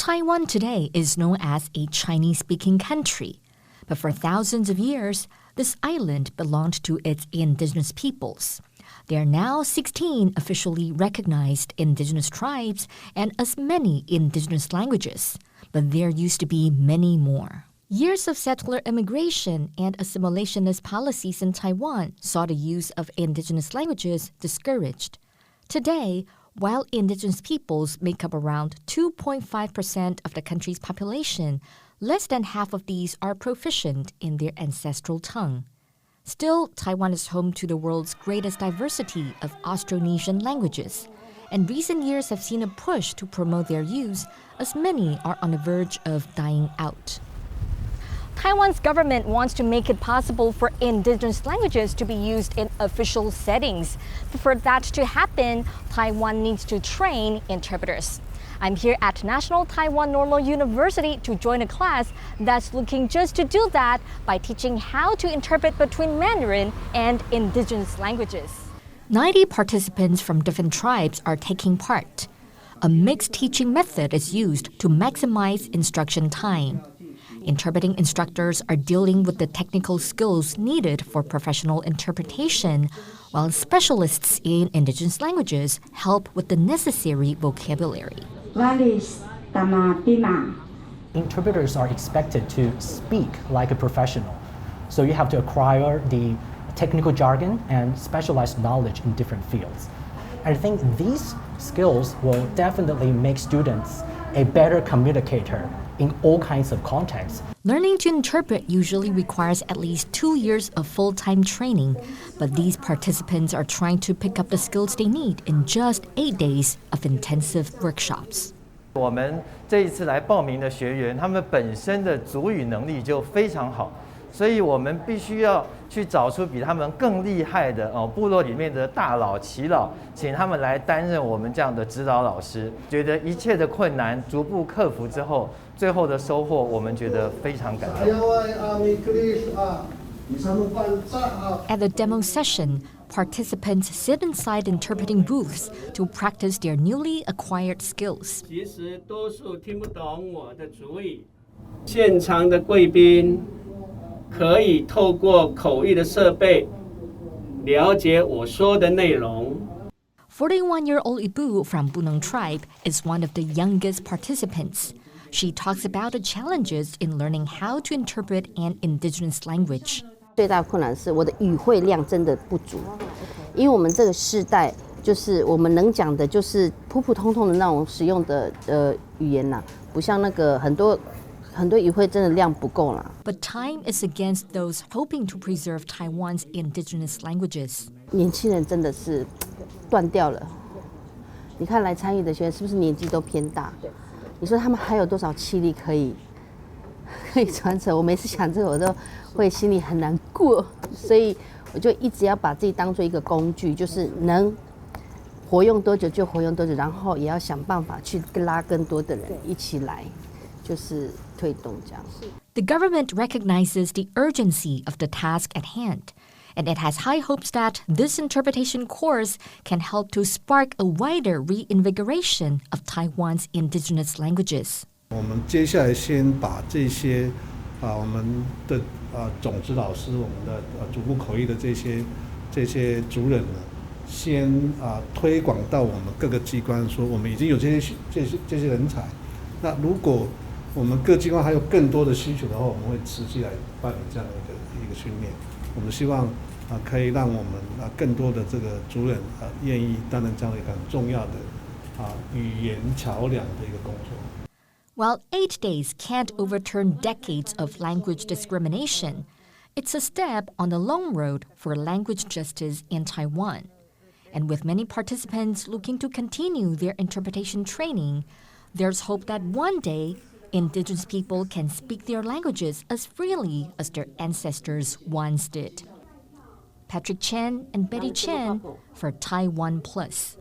Taiwan today is known as a Chinese-speaking country, but for thousands of years, this island belonged to its indigenous peoples. There are now 16 officially recognized indigenous tribes and as many indigenous languages, but there used to be many more. Years of settler immigration and assimilationist policies in Taiwan saw the use of indigenous languages discouraged. Today, while indigenous peoples make up around 2.5% of the country's population, less than half of these are proficient in their ancestral tongue. Still, Taiwan is home to the world's greatest diversity of Austronesian languages, and recent years have seen a push to promote their use, as many are on the verge of dying out. Taiwan's government wants to make it possible for indigenous languages to be used in official settings. But for that to happen, Taiwan needs to train interpreters. I'm here at National Taiwan Normal University to join a class that's looking just to do that by teaching how to interpret between Mandarin and indigenous languages. 90 participants from different tribes are taking part. A mixed teaching method is used to maximize instruction time. Interpreting instructors are dealing with the technical skills needed for professional interpretation, while specialists in indigenous languages help with the necessary vocabulary. Interpreters are expected to speak like a professional, so you have to acquire the technical jargon and specialized knowledge in different fields. I think these skills will definitely make students a better communicator in all kinds of contexts. Learning to interpret usually requires at least 2 years of full-time training, but these participants are trying to pick up the skills they need in just 8 days of intensive workshops. 我们这一次来报名的学员，他们本身的族语能力就非常好，所以我们必须要去找出比他们更厉害的部落里面的大佬、耆老，请他们来担任我们这样的指导老师。觉得一切的困难逐步克服之后，最后的收获，我们觉得非常感动。At the demo session, participants sit inside interpreting booths to practice their newly acquired skills. 其实多数听不懂我的族语，现场的贵宾可以透过口译的设备了解我说的内容。41-year-old Ibu from Bunong tribe is one of the youngest participants. She talks about the challenges in learning how to interpret an indigenous language. 最大的困难是我的语汇量真的不足，因为我们这个世代就是我们能讲的就是普普通通的那种使用的语言啦，不像那个很多语汇真的量不够啦。But time is against those hoping to preserve Taiwan's indigenous languages. 年轻人真的是断掉了。你看来参与的学员是不是年纪都偏大？你说他们还有多少气力可以传承？我每次想这个，我都会心里很难过，所以我就一直要把自己当做一个工具，就是能活用多久就活用多久，然后也要想办法去拉更多的人一起来，就是推动这样。The government recognizes the urgency of the task at hand, and it has high hopes that this interpretation course can help to spark a wider reinvigoration of Taiwan's indigenous languages. 我们接下来先把这些我们的种子老师，我们的族部口译的这些族人呢，先推广到我们各个机关，说我们已经有这些人才。那如果我们各机关还有更多的需求的话，我们会持续来办理这样的一个训练。我们希望可以让我们更多的这个族人愿意担任这样的一个很重要的语言桥梁的一个工作。While 8 days can't overturn decades of language discrimination, it's a step on the long road for language justice in Taiwan. And with many participants looking to continue their interpretation training, there's hope that one day indigenous people can speak their languages as freely as their ancestors once did. Patrick Chen and Betty Chen for TaiwanPlus.